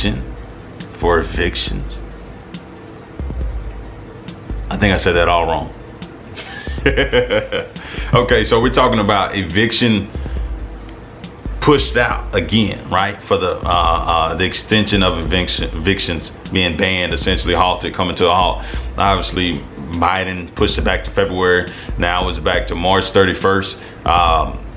extension for evictions. I think I said that all wrong. Okay, so we're talking about eviction pushed out again, right? For the extension of evictions being banned, essentially halted, coming to a halt. Obviously, Biden pushed it back to February. Now it's back to March 31st,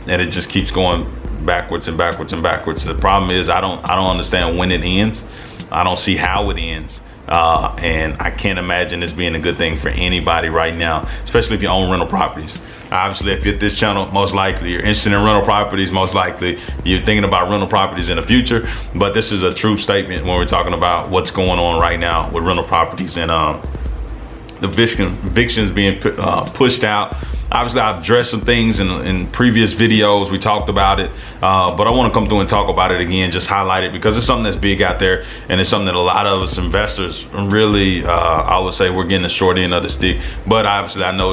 and it just keeps going backwards and backwards and backwards. The problem is I don't understand when it ends. I don't see how it ends. And I can't imagine this being a good thing for anybody right now, especially if you own rental properties. Obviously, if you're at this channel, most likely you're interested in rental properties, most likely you're thinking about rental properties in the future. But this is a true statement when we're talking about what's going on right now with rental properties and the evictions being pushed out. Obviously, I've addressed some things in previous videos. We talked about it, but I want to come through and talk about it again, just highlight it, because it's something that's big out there, and it's something that a lot of us investors really, I would say, we're getting the short end of the stick. But obviously, I know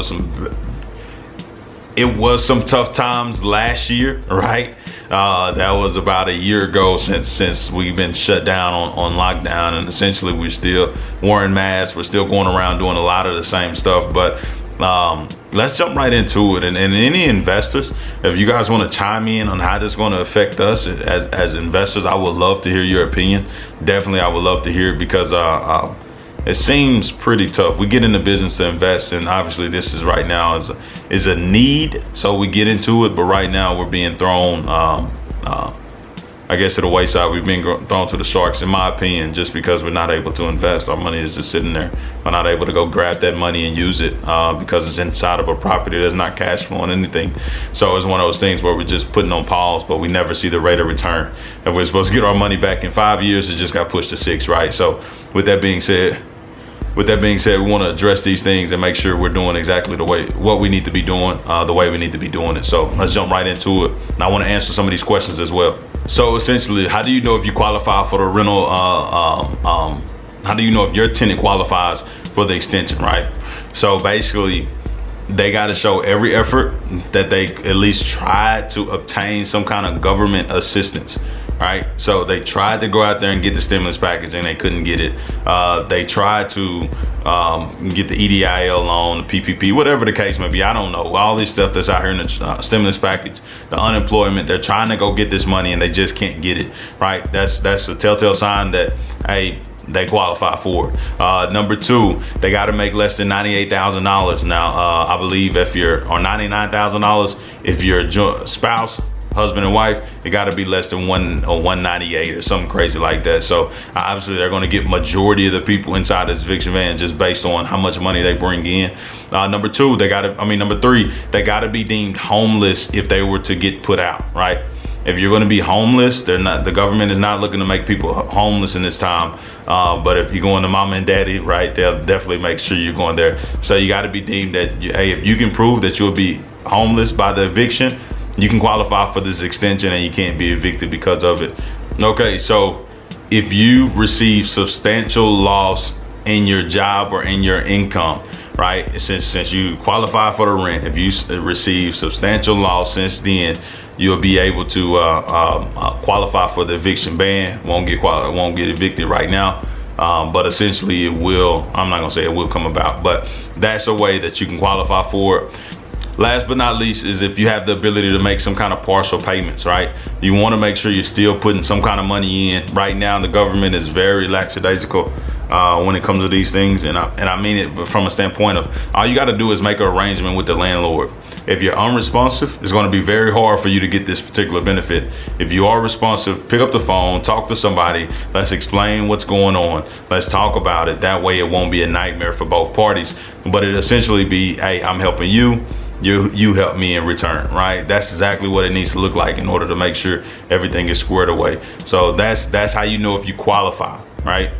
it was some tough times last year, right? That was about a year ago since we've been shut down on lockdown, and essentially we're still wearing masks. We're still going around doing a lot of the same stuff, but let's jump right into it. And any investors, if you guys want to chime in on how this is going to affect us as investors, I would love to hear your opinion. Definitely, I would love to hear it, because it seems pretty tough. We get into business to invest, and obviously this is right now is a need, so we get into it. But right now we're being thrown, I guess, to the wayside. We've been thrown to the sharks, in my opinion, just because we're not able to invest. Our money is just sitting there. We're not able to go grab that money and use it because it's inside of a property that's not cash flowing anything. So it's one of those things where we're just putting on pause, but we never see the rate of return. If we're supposed to get our money back in 5 years, it just got pushed to 6, right? So with that being said, we want to address these things and make sure we're doing exactly what we need to be doing, the way we need to be doing it. So let's jump right into it. And I want to answer some of these questions as well. So essentially, how do you know if you qualify for the rental? How do you know if your tenant qualifies for the extension, right? So basically, they got to show every effort that they at least try to obtain some kind of government assistance. Right, so they tried to go out there and get the stimulus package, and they couldn't get it. They tried to get the EDIL loan, the PPP, whatever the case may be. I don't know. All this stuff that's out here in the stimulus package, the unemployment, they're trying to go get this money and they just can't get it. Right, that's a telltale sign that, hey, they qualify for it. Number 2, they got to make less than $98,000. Now, I believe or $99,000 if you're a spouse, husband and wife, it got to be less than 198 or something crazy like that. So obviously they're going to get majority of the people inside this eviction van just based on how much money they bring in. Number 3, they got to be deemed homeless if they were to get put out, right? If you're going to be homeless, the government is not looking to make people homeless in this time. But if you're going to mama and daddy, right, they'll definitely make sure you're going there. So you got to be deemed that, hey, if you can prove that you'll be homeless by the eviction, you can qualify for this extension and you can't be evicted because of it. Okay, so if you receive substantial loss in your job or in your income, right? Since you qualify for the rent, if you receive substantial loss since then, you'll be able to qualify for the eviction ban. Won't get evicted right now. But essentially it will. I'm not gonna say it will come about, but that's a way that you can qualify for it. Last but not least is if you have the ability to make some kind of partial payments, right? You want to make sure you're still putting some kind of money in. Right now, the government is very lackadaisical when it comes to these things, and I mean it from a standpoint of all you got to do is make an arrangement with the landlord. If you're unresponsive, it's going to be very hard for you to get this particular benefit. If you are responsive, pick up the phone, talk to somebody. Let's explain what's going on. Let's talk about it. That way, it won't be a nightmare for both parties. But it essentially be, hey, I'm helping you. You help me in return, right? That's exactly what it needs to look like in order to make sure everything is squared away. So that's how you know if you qualify, right?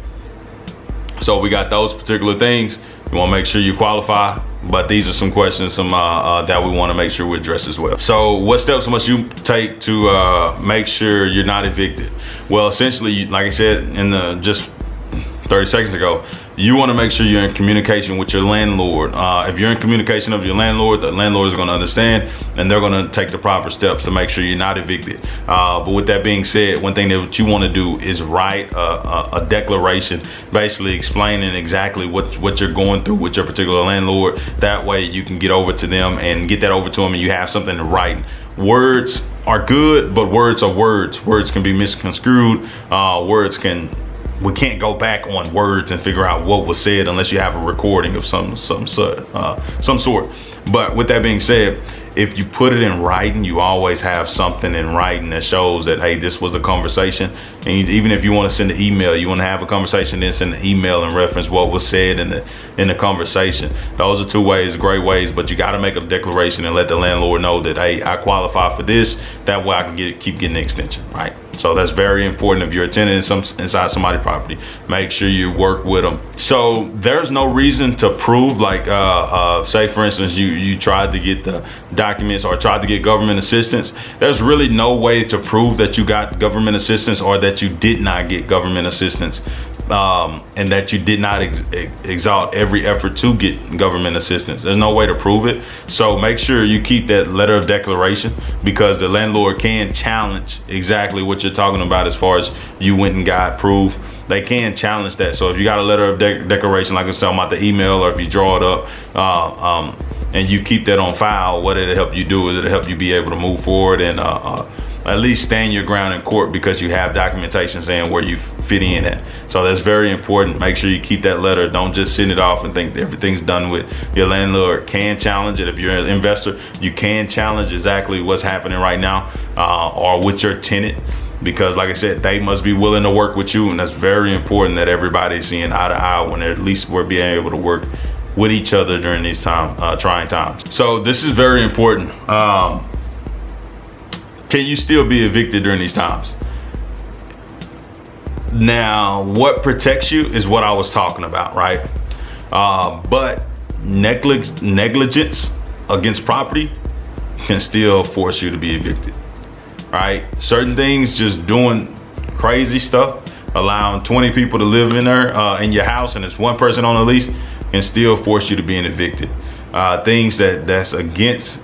So we got those particular things. You want to make sure you qualify, but these are some questions that we want to make sure we address as well. So what steps must you take to make sure you're not evicted? Well, essentially, like I said in just 30 seconds ago, you want to make sure you're in communication with your landlord. If you're in communication with your landlord, the landlord is going to understand, and they're going to take the proper steps to make sure you're not evicted. But with that being said, one thing that you want to do is write a declaration, basically explaining exactly what you're going through with your particular landlord. That way you can get over to them and get that over to them, and you have something to write. Words are good, but words are words. Words can be misconstrued. We can't go back on words and figure out what was said unless you have a recording of some sort. But with that being said, if you put it in writing, you always have something in writing that shows that, hey, this was the conversation. And even if you want to send an email, you want to have a conversation, then send an email and reference what was said in the conversation. Those are two ways, great ways, but you got to make a declaration and let the landlord know that, hey, I qualify for this. That way I can keep getting the extension, right? So that's very important. If you're a tenant inside somebody's property, make sure you work with them. So there's no reason to prove, like, say for instance, you tried to get the documents or tried to get government assistance. There's really no way to prove that you got government assistance or that you did not get government assistance. And that you did not exalt every effort to get government assistance. There's no way to prove it. So make sure you keep that letter of declaration, because the landlord can challenge exactly what you're talking about as far as you went and got proof. They can challenge that. So if you got a letter of declaration, like I was talking about the email, or if you draw it up and you keep that on file, what it'll help you do is it'll help you be able to move forward and at least stand your ground in court, because you have documentation saying where you fit in at. So that's very important. Make sure you keep that letter. Don't just send it off and think that everything's done with. Your landlord can challenge it. If you're an investor, you can challenge exactly what's happening right now or with your tenant, because like I said, they must be willing to work with you. And that's very important, that everybody's seeing eye to eye when at least we're being able to work with each other during these trying times. So this is very important. Can you still be evicted during these times? Now, what protects you is what I was talking about, right? But negligence against property can still force you to be evicted, right? Certain things, just doing crazy stuff, allowing 20 people to live in there in your house, and it's one person on the lease, can still force you to be evicted. Things that's against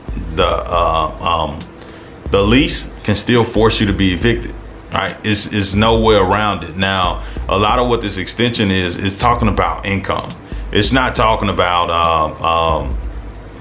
the lease can still force you to be evicted, right? It's no way around it. Now, a lot of what this extension is talking about income. It's not talking about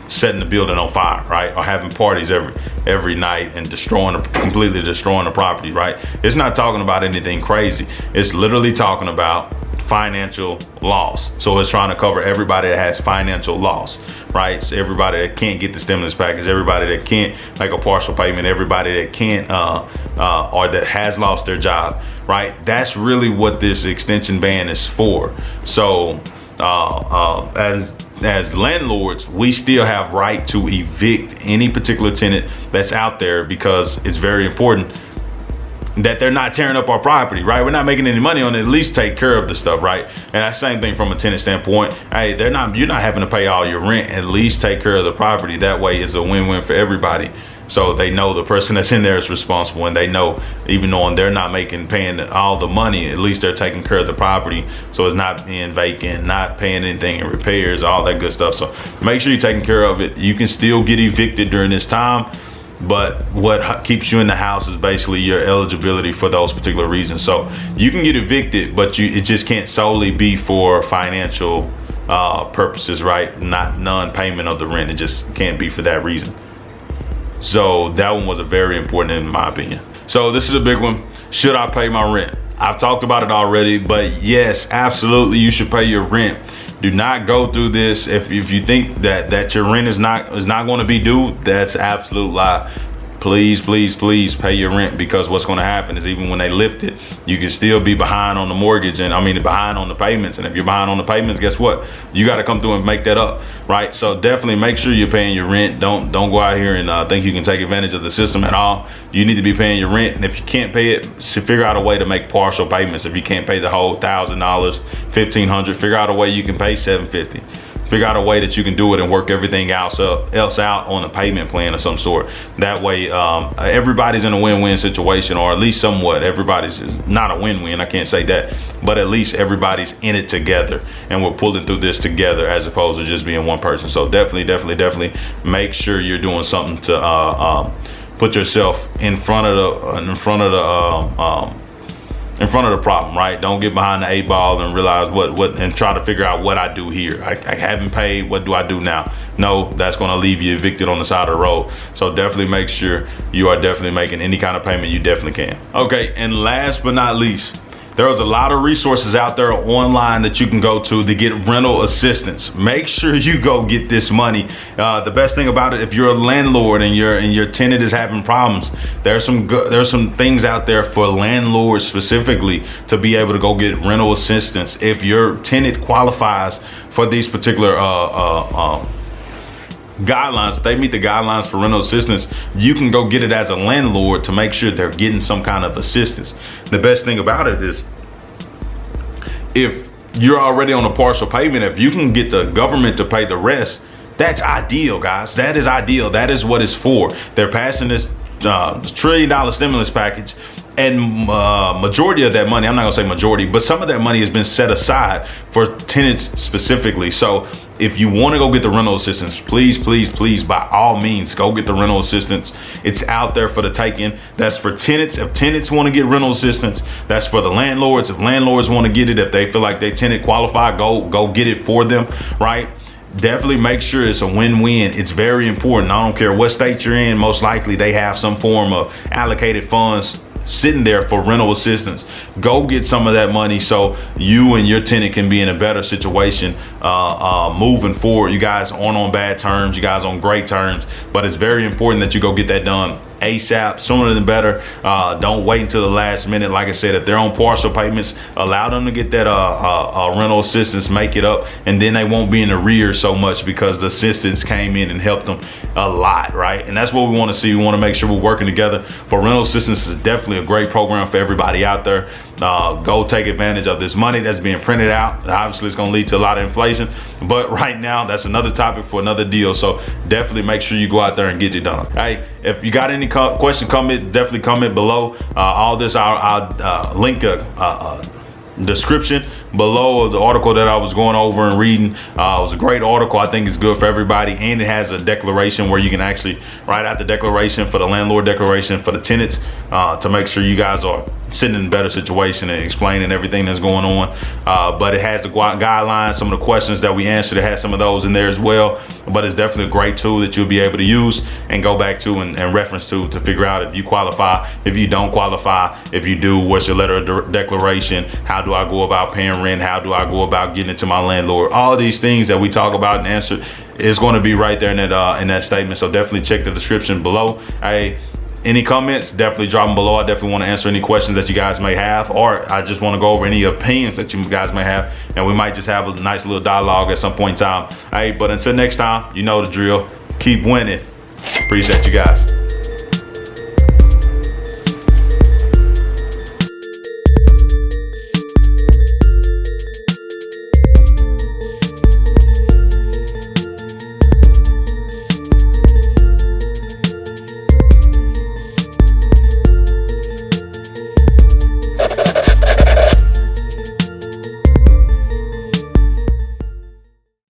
setting the building on fire, right? Or having parties every night and completely destroying the property, right? It's not talking about anything crazy. It's literally talking about financial loss. So it's trying to cover everybody that has financial loss, right? So everybody that can't get the stimulus package, everybody that can't make a partial payment, everybody that can't or that has lost their job, right? That's really what this extension ban is for. So as landlords, we still have right to evict any particular tenant that's out there, because it's very important that they're not tearing up our property, right? We're not making any money on it. At least take care of the stuff, right? And that same thing from a tenant standpoint. Hey, you're not having to pay all your rent. At least take care of the property. That way it's a win-win for everybody. So they know the person that's in there is responsible, and they know, even though they're not paying all the money, at least they're taking care of the property. So it's not being vacant, not paying anything in repairs, all that good stuff. So make sure you're taking care of it. You can still get evicted during this time, but what keeps you in the house is basically your eligibility for those particular reasons. So you can get evicted, but it just can't solely be for financial purposes, right? Not non-payment of the rent. It just can't be for that reason. So that one was a very important in my opinion. So this is a big one. Should I pay my rent? I've talked about it already, but yes, absolutely, you should pay your rent. Do not go through this if you think that your rent is not going to be due. That's absolute lie. Please pay your rent, because what's going to happen is, even when they lift it, you can still be behind on the mortgage, and behind on the payments. And if you're behind on the payments, guess what? You got to come through and make that up, right? So definitely make sure you're paying your rent. Don't go out here and think you can take advantage of the system at all. You need to be paying your rent, and if you can't pay it, figure out a way to make partial payments. If you can't pay the whole $1,000, $1,500, figure out a way you can pay $750. figure out a way that you can do it and work everything else out on a payment plan of some sort. That way, everybody's in a win-win situation, or at least somewhat. Everybody's not a win-win, I can't say that, but at least everybody's in it together, and we're pulling through this together as opposed to just being one person. So definitely make sure you're doing something to put yourself in front of the problem, right? Don't get behind the 8 ball and realize what and try to figure out what I do here. I haven't paid, what do I do now? No, that's gonna leave you evicted on the side of the road. So definitely make sure you are definitely making any kind of payment you definitely can. Okay, and last but not least, there's a lot of resources out there online that you can go to get rental assistance. Make sure you go get this money. The best thing about it, if you're a landlord and your tenant is having problems, there's some things out there for landlords specifically to be able to go get rental assistance. If your tenant qualifies for these particular guidelines, if they meet the guidelines for rental assistance, you can go get it as a landlord to make sure they're getting some kind of assistance. The best thing about it is, if you're already on a partial payment, if you can get the government to pay the rest, that's ideal, guys. That is ideal. That is what it's for. They're passing this $1 trillion stimulus package, and majority of that money, I'm not gonna say majority, but some of that money has been set aside for tenants specifically. So if you want to go get the rental assistance, please, by all means, go get the rental assistance. It's out there for the taking. That's for tenants. If tenants want to get rental assistance, that's for the landlords. If landlords want to get it, if they feel like they tenant qualify, go get it for them, right? Definitely make sure it's a win-win. It's very important. I don't care what state you're in, most likely they have some form of allocated funds sitting there for rental assistance. Go get some of that money so you and your tenant can be in a better situation moving forward. You guys aren't on bad terms, you guys on great terms, but it's very important that you go get that done ASAP, sooner than better. Don't wait until the last minute. Like I said, if they're on partial payments, allow them to get that rental assistance, make it up, and then they won't be in arrears so much because the assistance came in and helped them a lot, right? And that's what we want to see. We want to make sure we're working together. For rental assistance is definitely a great program for everybody out there. Go take advantage of this money that's being printed out. Obviously, it's going to lead to a lot of inflation, but right now, that's another topic for another deal. So definitely make sure you go out there and get it done. Hey, if you got any question, definitely comment below. All this, I'll link a description below of the article that I was going over and reading. It was a great article. I think it's good for everybody, and it has a declaration where you can actually write out the declaration for the landlord, declaration for the tenants, to make sure you guys are sitting in a better situation and explaining everything that's going on. But it has the guidelines, some of the questions that we answered. It has some of those in there as well. But it's definitely a great tool that you'll be able to use and go back to and reference to figure out if you qualify, if you don't qualify, if you do, what's your letter of declaration, how do I go about paying rent, how do I go about getting it to my landlord. All of these things that we talk about and answer is going to be right there in that statement. So definitely check the description below. Any comments, definitely drop them below. I definitely want to answer any questions that you guys may have, or I just want to go over any opinions that you guys may have, and we might just have a nice little dialogue at some point in time. But until next time, you know the drill. Keep winning. Appreciate you guys.